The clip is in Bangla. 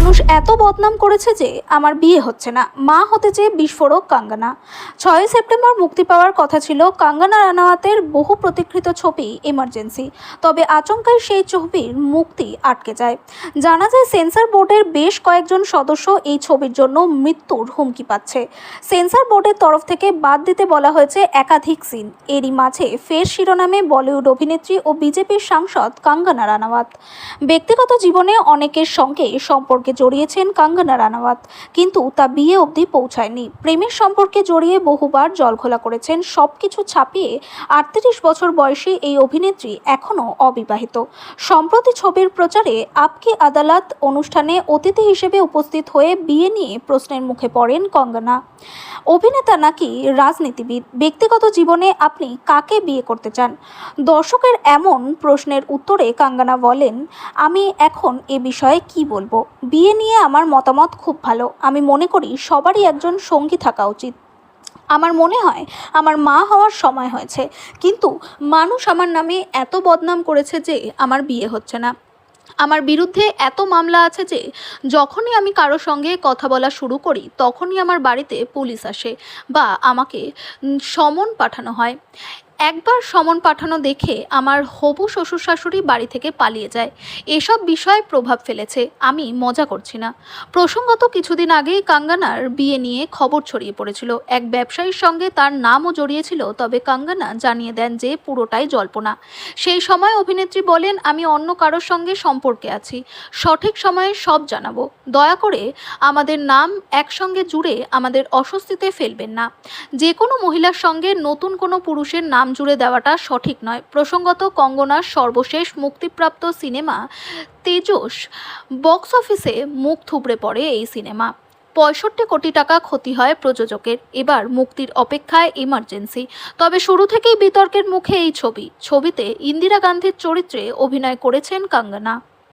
মানুষ এত বদনাম করেছে যে আমার বিয়ে হচ্ছে না, মা হতে চেয়ে বিস্ফোরক কাঙ্গনা। 6 সেপ্টেম্বর মুক্তি পাওয়ার কথা ছিল কাঙ্গনা রানাওয়াতের বহু প্রতীক্ষিত ছবি এমার্জেন্সি। তবে আচমকাই সেই ছবির মুক্তি আটকে যায়। জানা যায় সেন্সর বোর্ডের বেশ কয়েকজন সদস্য এই ছবির জন্য মৃত্যুর হুমকি পাচ্ছে। সেন্সর বোর্ডের তরফ থেকে বাদ দিতে বলা হয়েছে একাধিক সিন। এরই মাঝে ফের শিরোনামে বলিউড অভিনেত্রী ও বিজেপির সাংসদ কাঙ্গনা রানাওয়াত। ব্যক্তিগত জীবনে অনেকের সঙ্গে সম্পর্কে জড়িয়েছেন কাঙ্গনা রানাওয়াত, কিন্তু তা বিয়ে অবধি পৌঁছায়নি। প্রেমের সম্পর্কে জড়িয়ে বহুবার জলঘোলা করেছেন। সবকিছু ছাপিয়ে 38 বছর বয়সী এই অভিনেত্রী এখনও অবিবাহিত। সম্প্রতি ছবির প্রচারে আপকি আদালত অনুষ্ঠানে অতিথি হিসেবে উপস্থিত হয়ে বিয়ে নিয়ে প্রশ্নের মুখে পড়েন কাঙ্গনা। অভিনেতা নাকি রাজনীতিবিদ? ব্যক্তিগত জীবনে আপনি কাকে বিয়ে করতে চান? দর্শকের এমন প্রশ্নের উত্তরে কাঙ্গনা বলেন, আমি এখন এ বিষয়ে কি বলবো। বিয়ে নিয়ে আমার মতামত খুব ভালো। আমি মনে করি সবারই একজন সঙ্গী থাকা উচিত। আমার মনে হয় আমার মা হওয়ার সময় হয়েছে, কিন্তু মানুষ আমার নামে এত বদনাম করেছে যে আমার বিয়ে হচ্ছে না। আমার বিরুদ্ধে এত মামলা আছে যে যখনই আমি কারো সঙ্গে কথা বলা শুরু করি তখনই আমার বাড়িতে পুলিশ আসে বা আমাকে সমন পাঠানো হয়। একবার সমন পাঠানো দেখে আমার হবু শ্বশুর শাশুড়ি বাড়ি থেকে পালিয়ে যায়। এসব বিষয় প্রভাব ফেলেছে, আমি মজা করছি না। প্রসঙ্গত কিছুদিন আগেই কাঙ্গনার বিয়ে নিয়ে খবর ছড়িয়ে পড়েছিল। এক ব্যবসায়ীর সঙ্গে তার নামও জড়িয়েছিল, তবে কাঙ্গনা জানিয়ে দেন যে পুরোটাই জল্পনা। সেই সময় অভিনেত্রী বলেন, আমি অন্য কারোর সঙ্গে সম্পর্কে আছি, সঠিক সময়ে সব জানাবো। দয়া করে আমাদের নাম একসঙ্গে জুড়ে আমাদের অস্বস্তিতে ফেলবেন না। যে কোনো মহিলার সঙ্গে নতুন কোনো পুরুষের নাম জুড়ে দেওয়াটা সঠিক নয়। প্রসঙ্গত কঙ্গনার সর্বশেষ মুক্তিপ্রাপ্ত সিনেমা তেজস বক্স অফিসে মুখ থুবড়ে পড়ে। এই সিনেমা 65 কোটি টাকা ক্ষতি হয় প্রযোজকের। এবার মুক্তির অপেক্ষায় এমার্জেন্সি। তবে শুরু থেকেই বিতর্কের মুখে এই ছবিতে ইন্দিরা গান্ধীর চরিত্রে অভিনয় করেছেন কাঙ্গনা।